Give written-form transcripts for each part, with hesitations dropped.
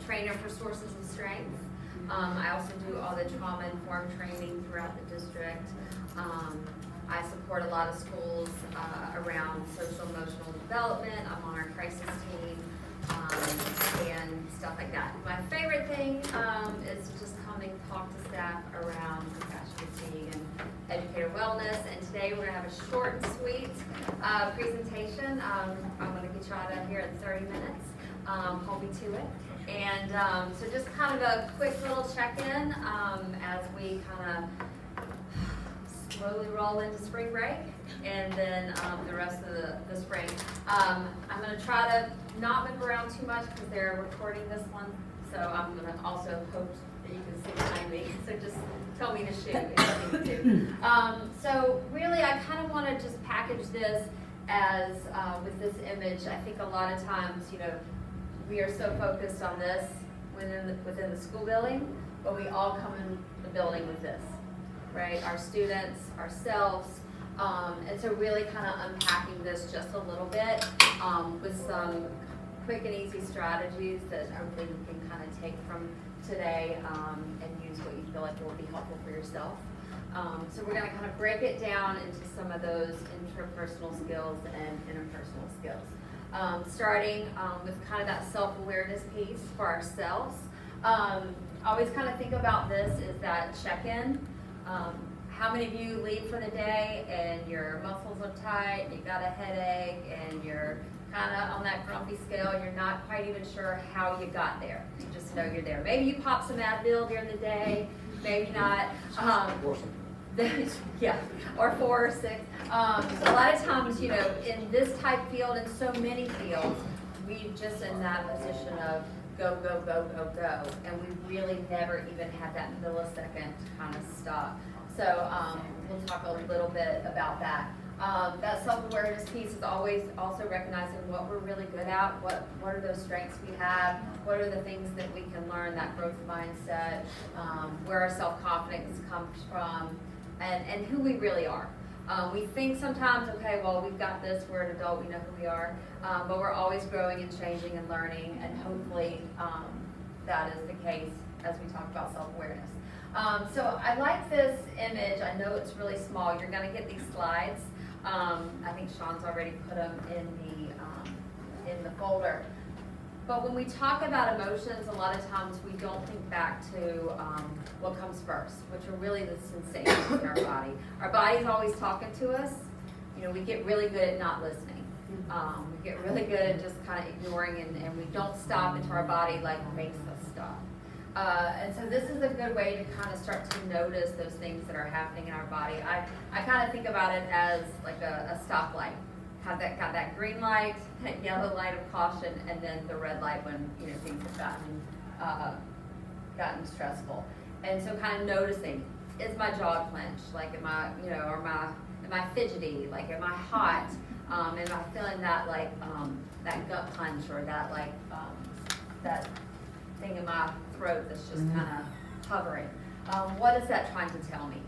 trainer for sources of strength. I also do all the trauma-informed training throughout the district. I support a lot of schools around social emotional development. I'm on our crisis team and stuff like that. My favorite thing is just coming to talk to staff around compassion fatigue and educator wellness. And today we're going to have a short and sweet presentation. I'm going to get you out of here in 30 minutes. Hold me to it. And so just kind of a quick little check-in as we kind of slowly roll into spring break and then the rest of the spring. I'm going to try to not move around too much because they're recording this one. So I'm going to also hope that you can see behind me. So just tell me to shoot if you need to. So really I kind of want to just package this as with this image. I think a lot of times, you know, we are so focused on this within the school building, but we all come in the building with this, right? Our students, ourselves, and so really kind of unpacking this just a little bit with some quick and easy strategies that hopefully you can kind of take from today and use what you feel like will be helpful for yourself. So we're going to kind of break it down into some of those interpersonal skills and interpersonal skills. Starting with kind of that self-awareness piece for ourselves. I always kind of think about this is that check-in. How many of you leave for the day and your muscles are tight, you got a headache, and you're kind of on that grumpy scale, and you're not quite even sure how you got there. You just know you're there. Maybe you pop some Advil during the day, maybe not. Yeah, or 4 or 6. A lot of times, you know, in this type field, in so many fields, we just in that position of go, go, go, go, go, and we really never even have that millisecond to kind of stop. So we'll talk a little bit about that. That self-awareness piece is always also recognizing what we're really good at, what are those strengths we have, what are the things that we can learn, that growth mindset, where our self-confidence comes from, and who we really are. We think sometimes, okay, well, we've got this, we're an adult, we know who we are, but we're always growing and changing and learning, and hopefully that is the case as we talk about self-awareness. So I like this image. I know it's really small. You're going to get these slides. I think Sean's already put them in the folder. But when we talk about emotions, a lot of times we don't think back to what comes first, which are really the sensations in our body. Our body's always talking to us. You know, we get really good at not listening. We get really good at just kind of ignoring, and we don't stop until our body like makes us stop. And so this is a good way to kind of start to notice those things that are happening in our body. I kind of think about it as like a stoplight. Got that green light, that yellow light of caution, and then the red light when, you know, things have gotten stressful. And so kind of noticing, is my jaw clenched? Like, am I, you know, am I fidgety? Like, am I hot? Am I feeling that like that gut punch, or that like that thing in my throat that's just kind of hovering? What is that trying to tell me?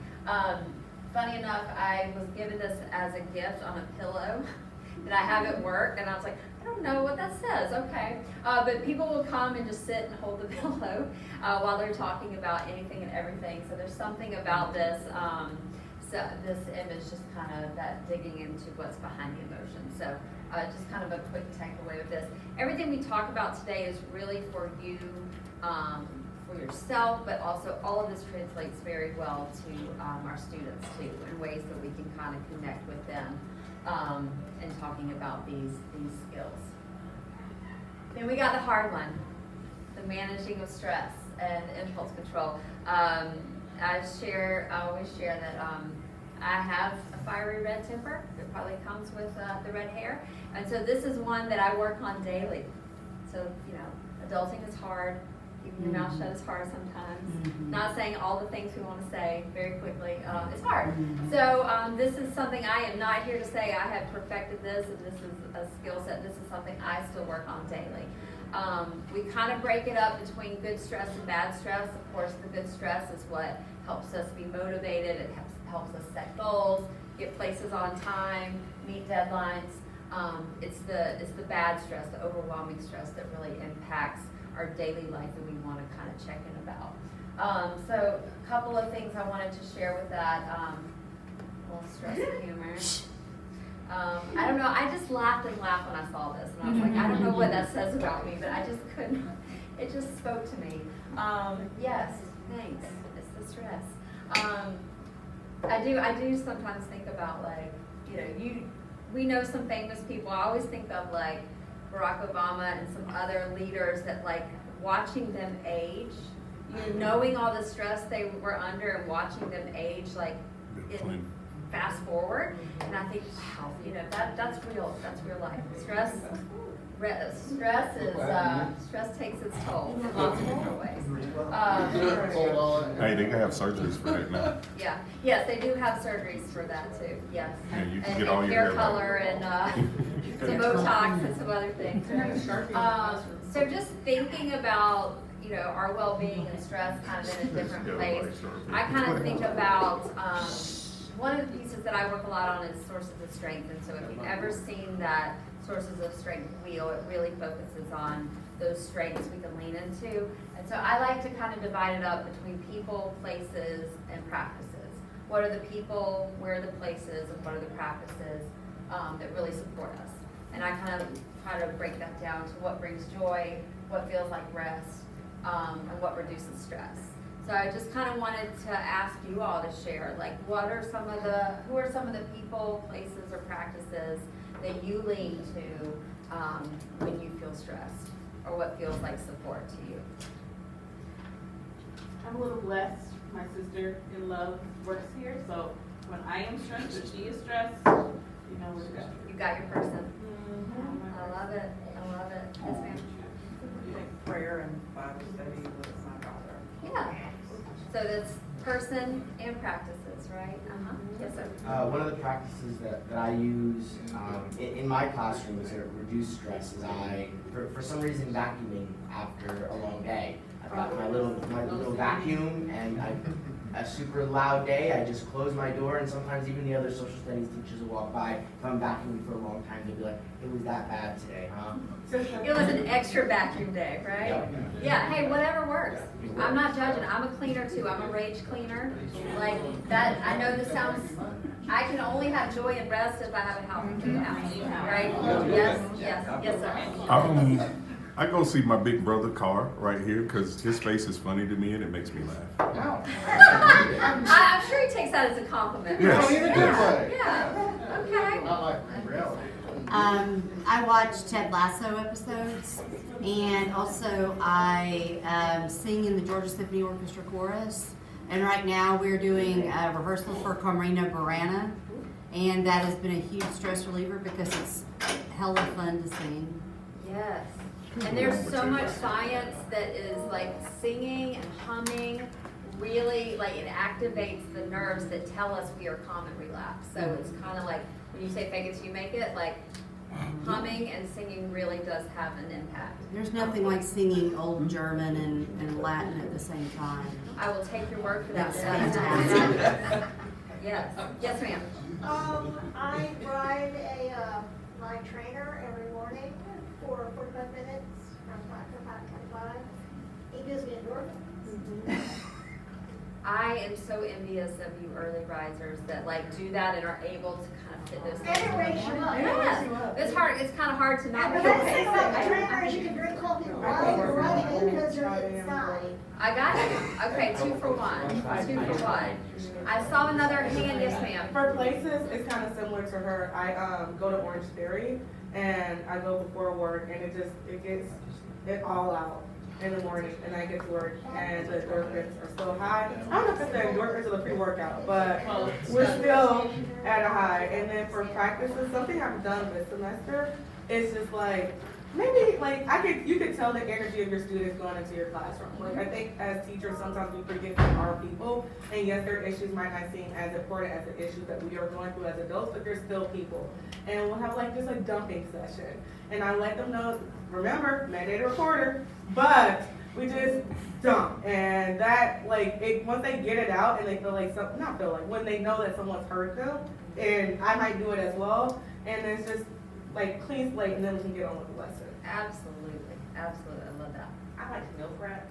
Funny enough, I was given this as a gift on a pillow that I have at work, and I was like, I don't know what that says. Okay, but people will come and just sit and hold the pillow while they're talking about anything and everything. So there's something about this this image, just kind of that digging into what's behind the emotion. So just kind of a quick takeaway with this. Everything we talk about today is really for you, for yourself, but also all of this translates very well to our students too, in ways that we can kind of connect with them in talking about these skills. Then we got the hard one, the managing of stress and impulse control. I always share that I have a fiery red temper. It probably comes with the red hair. And so this is one that I work on daily. So, you know, adulting is hard. Keeping your mouth shut is hard sometimes. Not saying all the things we want to say very quickly. It's hard. So this is something I am not here to say I have perfected this and this is a skill set. This is something I still work on daily. We kind of break it up between good stress and bad stress. Of course, the good stress is what helps us be motivated. It helps us set goals, get places on time, meet deadlines. It's the bad stress, the overwhelming stress that really impacts our daily life that we want to kind of check in about. So a couple of things I wanted to share with that, a little stress and humor. I don't know, I just laughed and laughed when I saw this, and I was like, I don't know what that says about me, but I just couldn't, it just spoke to me. Yes, thanks, it's the stress. I do sometimes think about, like, we know some famous people. I always think of, like, Barack Obama and some other leaders that, like, watching them age, knowing all the stress they were under and watching them age, like, fast forward, and I think, wow, that's real life. Stress takes its toll in lots of different ways. Hey, they can have surgeries for that now. Yeah, yes, they do have surgeries for that too. Yes, Yeah, you can and get all your hair color and some Botox and some other things. So just thinking about our well-being and stress kind of in a different place. I kind of think about one of the pieces that I work a lot on is sources of strength, and so if you've ever seen that sources of strength wheel, it really focuses on those strengths we can lean into. And so I like to kind of divide it up between people, places, and practices. What are the people, where are the places, and what are the practices that really support us? And I kind of try to break that down to what brings joy, what feels like rest, and what reduces stress. So I just kind of wanted to ask you all to share, like, who are some of the people, places, or practices that you lean to when you feel stressed, or what feels like support to you? I'm a little blessed. My sister-in-law works here, so when I am stressed or she is stressed, you know where to go. You got your person. I love it. Yes, ma'am. Prayer and Bible study with my daughter. Yeah. So that's person and practices, right? Yes, sir. One of the practices that I use in my classroom to reduce stress is for some reason, vacuuming after a long day. I've got my little vacuum, and a super loud day, I just close my door, and sometimes even the other social studies teachers will walk by. If I'm vacuuming for a long time, they'll be like, "It was that bad today, huh?" It was an extra vacuum day, right? Yep. Yeah, hey, whatever works. I'm not judging. I'm a cleaner too. I'm a rage cleaner. Like that, I know this sounds, I can only have joy and rest if I have a healthy clean house, right? Yes, sir. I go see my big brother Carr right here because his face is funny to me and it makes me laugh. I'm sure he takes that as a compliment. Yes. Right? Yeah. Okay. Not like reality. I watch Ted Lasso episodes, and also I sing in the Georgia Symphony Orchestra chorus. And right now we're doing a rehearsal for Carmina Burana, and that has been a huge stress reliever because it's hella fun to sing. Yes. And there's so much science that is like singing and humming really, like, it activates the nerves that tell us we are calm and relaxed. So it's kind of like when you say fake it till you make it, like humming and singing really does have an impact. There's nothing like singing old German and Latin at the same time. I will take your word for that. That's fantastic. Yes, ma'am. I ride my trainer every morning for 45 minutes from 5 to 5:25. He gives me endorphins. I am so envious of you early risers that like do that and are able to kind of fit those And it wakes you up. Yeah, it's hard. It's kind of hard to not. And the best thing about the trainer is you can drink coffee while you're running because you're inside. I got you. Okay, 2 for 1. 2 for 1. I saw another hand. Yes, ma'am. For places, it's kind of similar to her. I go to Orange Theory, and I go before work, and it gets it all out in the morning, and I get to work, and the endorphins are still high. I don't know if it's the endorphins or the pre-workout, but we're still at a high. And then for practices, something I've done this semester is just like, maybe like you could tell the energy of your students going into your classroom. Like I think as teachers sometimes we forget that our people, and yes, their issues might not seem as important as the issues that we are going through as adults, but they're still people. And we'll have like just a dumping session, and I let them know, remember, mandated recorder, but we just dump, and that once they get it out and they feel like when they know that someone's hurt them, and I might do it as well, and it's just like clean slate, and then we can get on with the lesson. Absolutely. I love that. I like to meal prep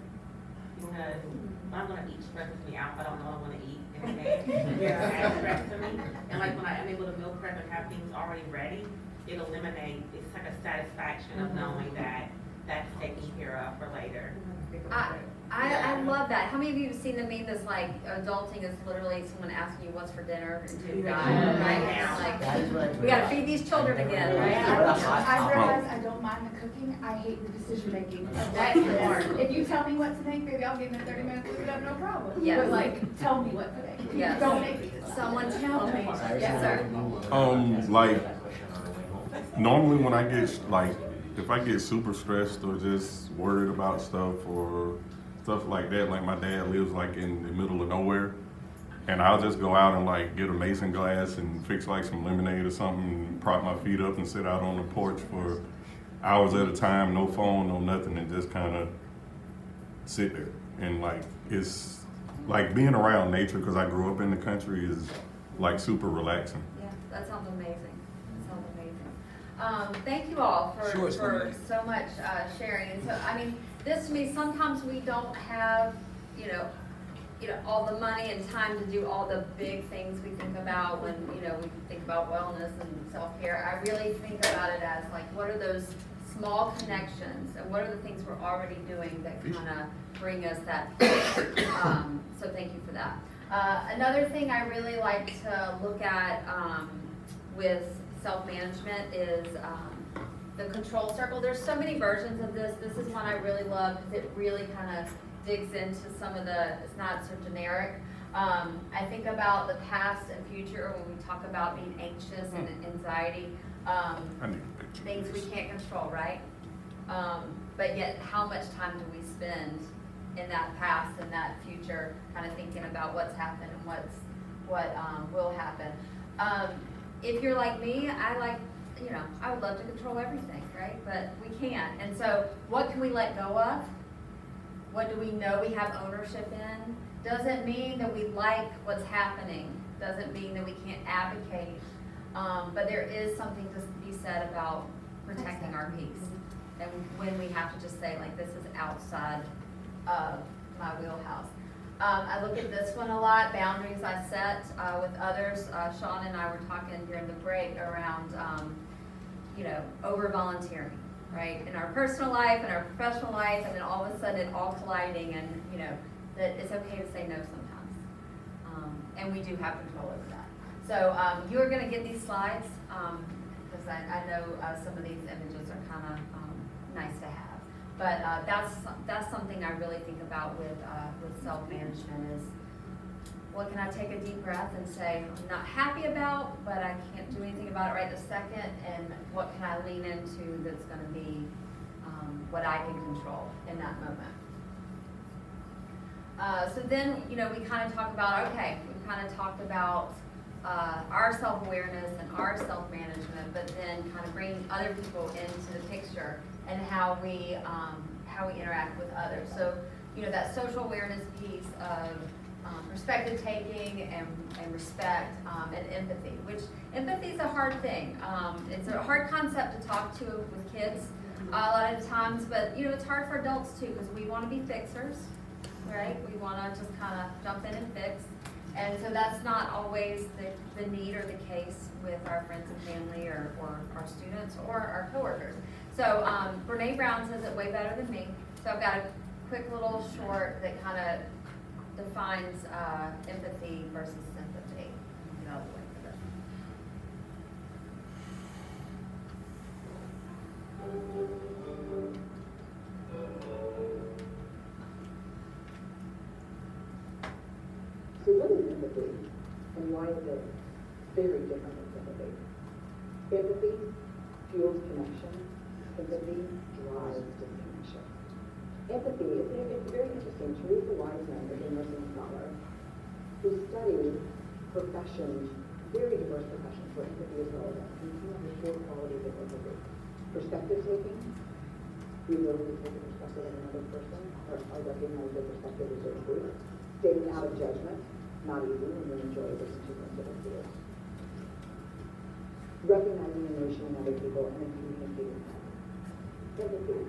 because when I'm gonna eat, stresses me out. I don't know what I'm gonna eat in advance. It stresses me. And like when I'm able to meal prep and have things already ready, it eliminates, it's like a satisfaction of knowing that that's taken care of for later. I love that. How many of you have seen the meme that's like adulting is literally someone asking you what's for dinner until you die, right? And That is what I like, we gotta feed these children again, right? I realize I don't mind the cooking, I hate the decision making. That's the part. If you tell me what to make, baby, I'll give you 30 minutes, look it up, no problem. Yes. But like, tell me what to make. Yes. Don't make me. Someone tell me. Yes, sir. Like, normally when I get, like, if I get super stressed or just worried about stuff or stuff like that, like my dad lives like in the middle of nowhere, and I'll just go out and like get a mason glass and fix like some lemonade or something and prop my feet up and sit out on the porch for hours at a time, no phone, no nothing, and just kind of sit there. And like, it's like being around nature, because I grew up in the country, is like super relaxing. Yeah, that sounds amazing. That sounds amazing. Thank you all for so much sharing. And so, I mean, this to me, sometimes we don't have, you know, all the money and time to do all the big things we think about when, we think about wellness and self-care. I really think about it as like, what are those small connections and what are the things we're already doing that kind of bring us that so thank you for that. Another thing I really like to look at with self-management is the control circle. There's so many versions of this. This is one I really love because it really kind of digs into some of the, it's not so generic. I think about the past and future when we talk about being anxious and anxiety. I need a picture. Things we can't control, right? But yet how much time do we spend in that past and that future kind of thinking about what's happened and what will happen. If you're like me, I would love to control everything, right? But we can't. And so what can we let go of? What do we know we have ownership in? Doesn't mean that we like what's happening. Doesn't mean that we can't advocate. But there is something to be said about protecting our peace. And when we have to just say, like, this is outside of my wheelhouse. I look at this one a lot, boundaries I set with others. Sean and I were talking during the break around, over volunteering, right? In our personal life, in our professional life, and then all of a sudden it all colliding and, that it's okay to say no sometimes. And we do have control over that. So you are going to get these slides because I know some of these images are kind of nice to have. But that's something I really think about with self-management is what can I take a deep breath and say I'm not happy about, but I can't do anything about it right this second, and what can I lean into that's going to be what I can control in that moment. So then, we kind of talk about, okay, we kind of talked about our self-awareness and our self-management, but then kind of bringing other people into the picture and how we interact with others. So, that social awareness piece of perspective taking and respect and empathy, which empathy is a hard thing. It's a hard concept to talk to with kids a lot of times, but it's hard for adults too because we want to be fixers, right? We want to just kind of jump in and fix. And so that's not always the need or the case with our friends and family or our students or our coworkers. So Brene Brown says it way better than me. So I've got a quick little short that kind of defines empathy versus sympathy. Get out of the way for this. So what is empathy, and why is it very different than sympathy? Empathy fuels connection. Sympathy drives disconnection. Empathy, it's very interesting. Teresa Wiseman is a nursing scholar who studied professions, very diverse professions where empathy is relevant. And some of the four qualities of empathy: perspective taking, the ability to take the perspective of another person, or recognize their perspective as their truth. Staying out of judgment, not easy when you enjoy listening to them ideas. Recognizing emotion in other people and then communicating that. Empathy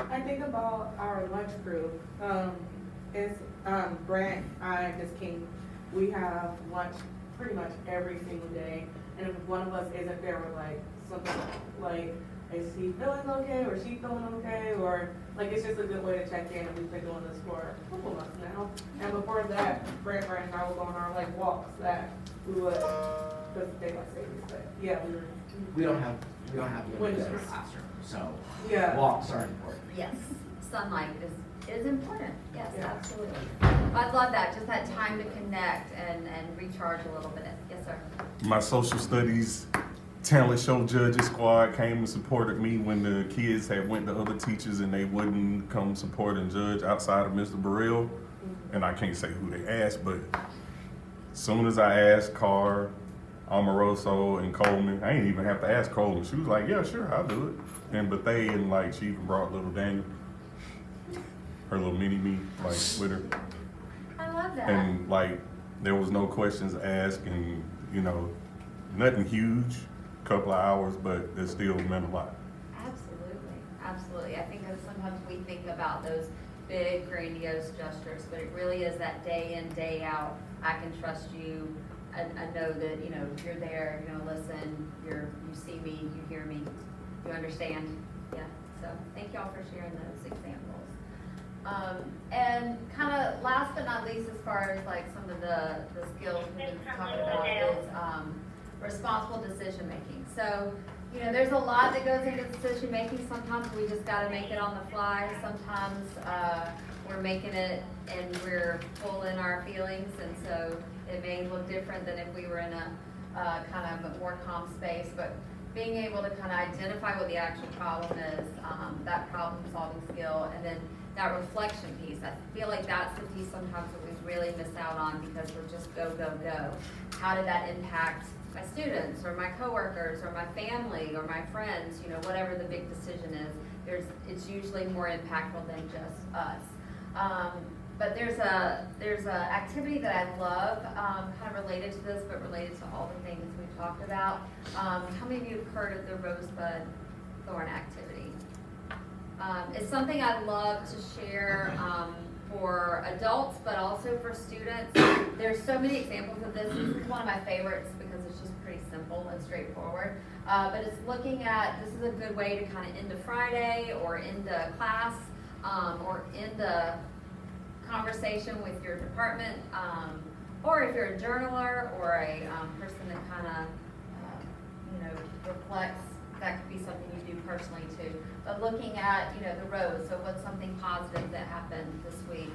I think about our lunch crew. It's Brent, I, Miss King. We have lunch pretty much every single day. And if one of us isn't there, we're like, something like, is he feeling okay, or is she feeling okay, or like, it's just a good way to check in, and we've been doing this for a couple months now. And before that, Brent and I would go on our like walks that we would, because they like babies, but yeah, We don't have windows in our Windows. classroom, so Yeah. walks are important. Yes, sunlight is important, yes, Yeah. absolutely. I love that, just that time to connect and recharge a little bit. Yes, sir. My social studies talent show judges squad came and supported me when the kids had went to other teachers and they wouldn't come support and judge outside of Mr. Burrell. And I can't say who they asked, but as soon as I asked Carr, Amoroso, and Coleman, I didn't even have to ask Coleman. She was like, yeah, sure, I'll do it. And but they, and like, she even brought little Daniel, her little mini-me, like, with her. I love that. And like, there was no questions asked, and you know, nothing huge, couple of hours, but it still meant a lot. Absolutely, absolutely. I think that sometimes we think about those big grandiose gestures, but it really is that day in, day out, I can trust you, I know that, you know, you're there, you're gonna listen, you see me, you hear me, you understand. Yeah, so thank y'all for sharing those examples. And kind of last but not least, as far as like some of the skills we've been talking about is responsible decision making. So, you know, there's a lot that goes into decision making. Sometimes we just got to make it on the fly. Sometimes we're making it and we're full in our feelings, and so it may look different than if we were in a kind of a more calm space. But being able to kind of identify what the actual problem is, that problem solving skill, and then that reflection piece. I feel like that's the piece sometimes that we really miss out on because we're just go, go, go. How did that impact my students or my coworkers or my family or my friends, you know, whatever the big decision is, it's usually more impactful than just us. But there's a activity that I love, kind of related to this, but related to all the things we talked about. How many of you have heard of the Rosebud Thorn activity? It's something I'd love to share for adults, but also for students. There's so many examples of this. This is one of my favorites because it's just pretty simple and straightforward. But it's looking at, this is a good way to kind of end a Friday or end a class or end a conversation with your department, or if you're a journaler or a person that kind of, you know, reflects, that could be something you do personally too. But looking at, you know, the road, so what's something positive that happened this week?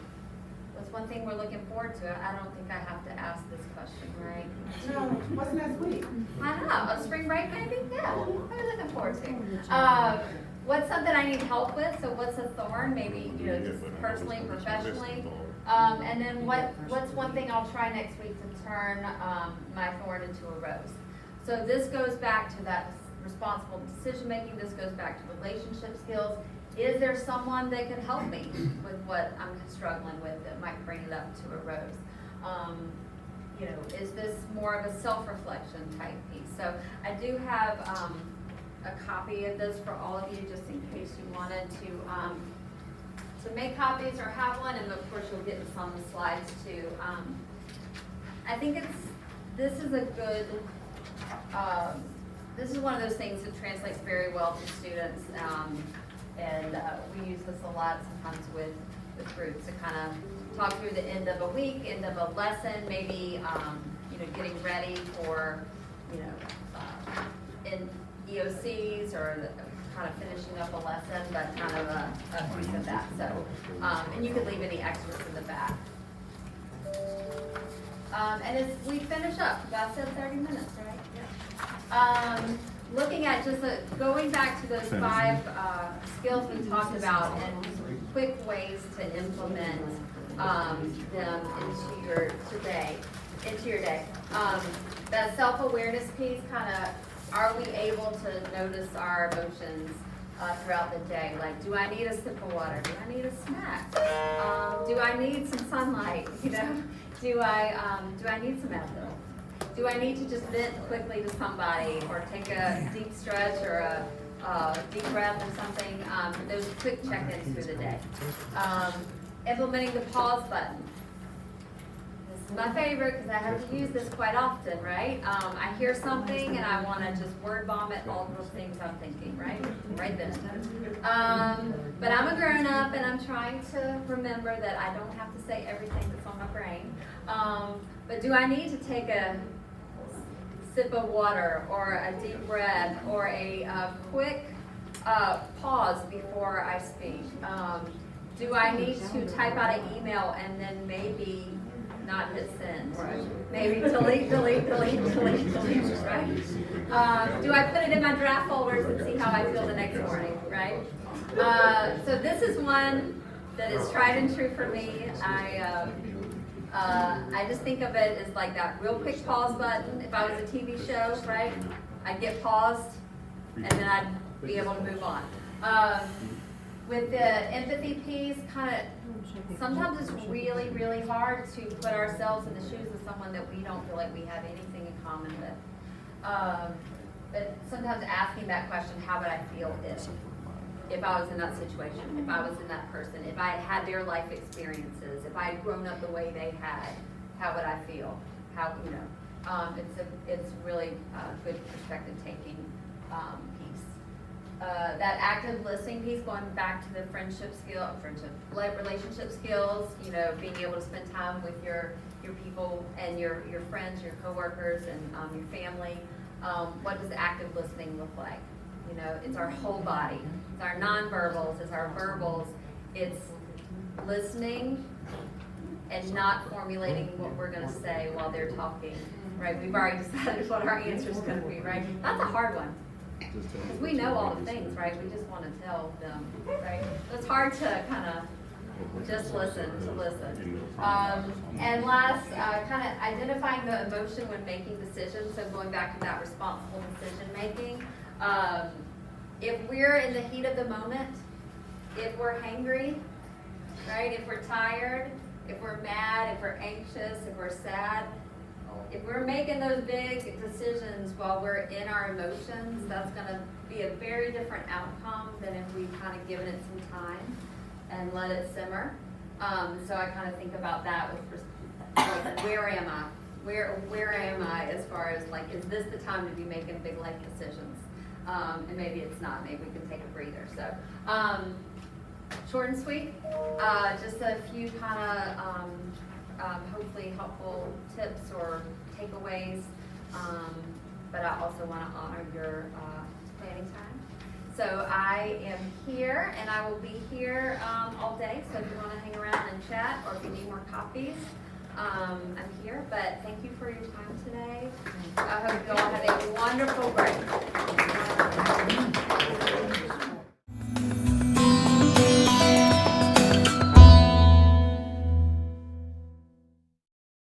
What's one thing we're looking forward to? I don't think I have to ask this question, right? No, what's next week? I know, a spring break maybe? Yeah, what are you looking forward to? What's something I need help with? So what's a thorn? Maybe, you know, just personally, professionally. And then what's one thing I'll try next week to turn my thorn into a rose? So this goes back to that responsible decision making. This goes back to relationship skills. Is there someone that could help me with what I'm struggling with that might bring it up to a rose? You know, is this more of a self-reflection type piece? So I do have a copy of this for all of you, just in case you wanted to make copies or have one, and of course you'll get this on the slides too. I think this is a good, this is one of those things that translates very well to students, and we use this a lot sometimes with groups to kind of talk through the end of a week, end of a lesson, maybe you know, getting ready for, you know, in EOCs or kind of finishing up a lesson, but kind of a piece of that. So, and you could leave any extras in the back. And as we finish up, about 30 minutes, right? Yeah. Looking at just going back to those 5 skills we talked about and quick ways to implement them into your day. That self-awareness piece, kind of, are we able to notice our emotions throughout the day? Like, do I need a sip of water? Do I need a snack? Do I need some sunlight? You know, do I need some Advil? Do I need to just vent quickly to somebody, or take a deep stretch, or deep breath or something, those quick check-ins through the day. Implementing the pause button. This is my favorite because I have to use this quite often, right? I hear something and I want to just word vomit all the things I'm thinking, right? Right then. But I'm a grown-up and I'm trying to remember that I don't have to say everything that's on my brain. But do I need to take a sip of water or a deep breath or a quick pause before I speak? Do I need to type out an email and then maybe not hit send? Maybe delete, right? Do I put it in my draft folders and see how I feel the next morning, right? So this is one that is tried and true for me. I just think of it as like that real quick pause button. If I was a TV show, right, I'd get paused and then I'd be able to move on. With the empathy piece, sometimes it's really, really hard to put ourselves in the shoes of someone that we don't feel like we have anything in common with. But sometimes asking that question, how would I feel if I was in that situation, if I was in that person, if I had their life experiences, if I had grown up the way they had, how would I feel? How, it's really a good perspective taking piece. That active listening piece, going back to the relationship skills, being able to spend time with your people and your friends, your coworkers, and your family. What does active listening look like? It's our whole body. It's our nonverbals, it's our verbals. It's listening and not formulating what we're going to say while they're talking, right? We've already decided what our answer is going to be, right? That's a hard one. Because we know all the things, right? We just want to tell them, right? So it's hard to kind of just listen. And last, kind of identifying the emotion when making decisions. So going back to that responsible decision making. If we're in the heat of the moment, if we're hangry, right? If we're tired, if we're mad, if we're anxious, if we're sad, if we're making those big decisions while we're in our emotions, that's going to be a very different outcome than if we've kind of given it some time and let it simmer. So I kind of think about that with where am I? Where am I as far as is this the time to be making big life decisions? And maybe it's not. Maybe we can take a breather. So short and sweet. Just a few kind of hopefully helpful tips or takeaways. But I also want to honor your planning time. So I am here, and I will be here all day. So if you want to hang around and chat, or if you need more copies, I'm here. But thank you for your time today. I hope you all have a wonderful break.